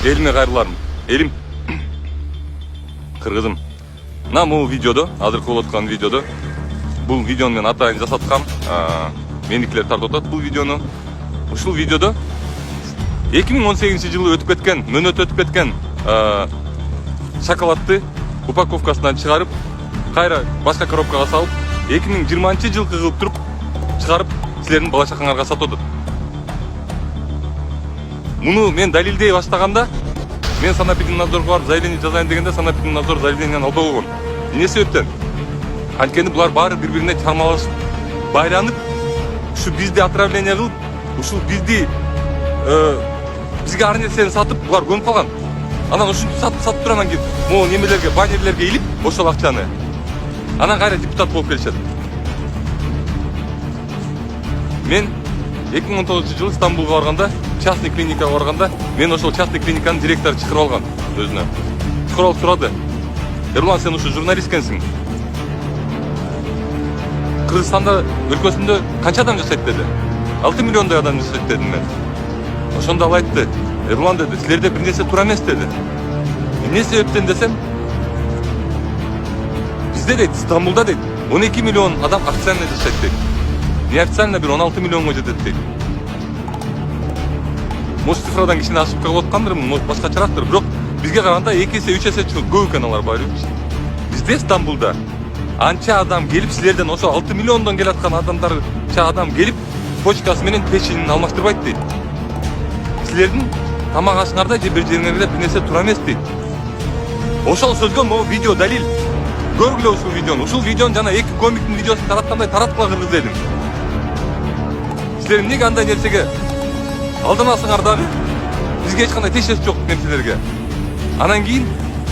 Elime kayırlarım. Elim. Kırgızım. Мына бул видеодо, азыркы болуп аткан видеодо, бул видеону мен атайын жасаткам. Меникилер тартып атат бул видеону. Ушул видеодо 2018-жылы өтүп кеткен, мөөнөтү өтүп кеткен шоколадты упаковкасынан чыгарып, кайра башка коробкага салып, 2020-жылкы кылып туруп чыгарып, силердин бала чакаңарга сатып атат. Муну мен далилдей баштаганда, мен санэпидемнадзорго барып заявление жазайын дегенде санэпидемнадзор заявлениени албай койгон. Эмне себептен? Анткени булар баары бири-бирине чармалашып, байланып, ушу бизди отравление кылып, ушул бизди бизге ар нерсени сатып, булар көнүп калган. Анан ушинтип сатып туруп анан кийин могу немелерге, баннерлерге илип, ошол акчаны. Анан кайра депутат болуп келишет. Мен 2019-жылы Стамбулга барганда, частный клиникага барганда, мен ошол частный клиниканын директору чакырып алган өзүнө. Чакырып алып сурады. Эрлан, сен ушу журналист экенсиң. Кыргызстанда өлкөсүндө канча адам жашайт деди. 6 миллиондой адам жашайт дедим мен. Ошондо ал айтты. Эрлан деди, силерде бир нерсе туура эмес деди. Эмне себептен десем, бизде дейт, Стамбулда дейт, 12 миллион адам официально жашайт дейт. Неофициально бир 16 миллионго жетет дейт. Может, цифрадан кичине ашып калып аткандырмын, может башкачараактыр, бирок бизге караганда 2 эсе 3 эсе көп экен алар баары. Бизде Стамбулда анча адам келип, силерден ошо 6 миллиондон келаткан адамдарча адам келип, почкасы менен печеньин алмаштырбайт дейт. Силердин тамак ашыңарда же бир жериңерде бир нерсе туура эмес дейт. Ошол сөзгө могу видео далил. Көргүлө ушул видеону. Ушул видеону жана эки комиктин видеосун тараткандай тараткыла кыргыз дедим. Силер эмнеге андай нерсеге алданасыңар дагы? Бизге эч кандай тиешеси жок мен силерге. Анан кийин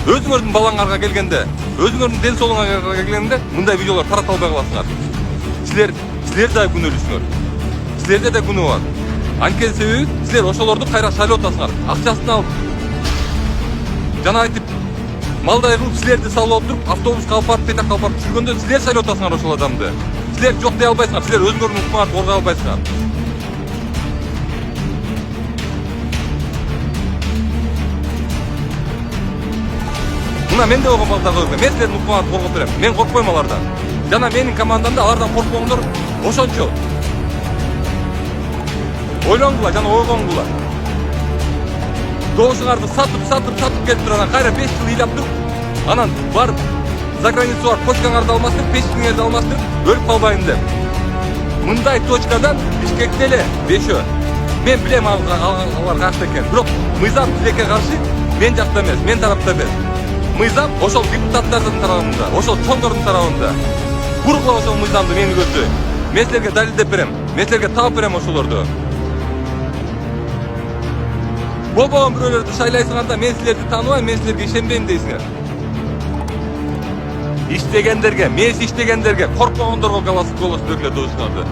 өзүңөрдүн балаңарга келгенде, өзүңөрдүн ден соолугуңарга келгенде мындай видеолор тарата албай каласыңар. Силер да күнөөлүүсүңөр. Силерде да күнөө бар. Анткени себеби силер ошолорду кайра шайлап атасыңар. Акчасын алып, жана айтып, малдай кылып силерди салып алып туруп, автобуска алып барып, петак алып барып жүргөндө силер шайлап атасыңар ошол адамды. Силер жок дей албайсыңар, силер өзүңөрдүн укмуңарды коргой албайсыңар. Мына менде болгон балдар көргөн. Мен силердин укмуңарды коргоп берем. Мен коркпойм алардан. Жана менин командамда алардан коркпоңдор ошончо. Ойлоңгула жана ойгоңгула. Добушуңарды сатып келип туруп анан кайра 5 жыл ыйлап туруп, анан барып за границу барып почкаңарды алмаштырып, печкеңерди алмаштырып, өлүп калбайын деп. Мындай точкадан Бишкекте эле бешөө. Мен билем алар кашта экен. Бирок мыйзам тилекке каршы мен жакта эмес, мен тарапта эмес. Мыйзам ошол депутаттардын тарабында, ошол чоңдордун тарабында. Бургула ошол мыйзамды менин көзү. Мен силерге далилдеп берем. Мен силерге таап берем ошолорду. Болбогон бирөөлөрдү шайлайсыңар да мен силерди тааныбайм, мен силерге ишенбейм дейсиңер. Иштегендерге, мес иштегендерге, коркпогондорго голос бергиле добушуңарды.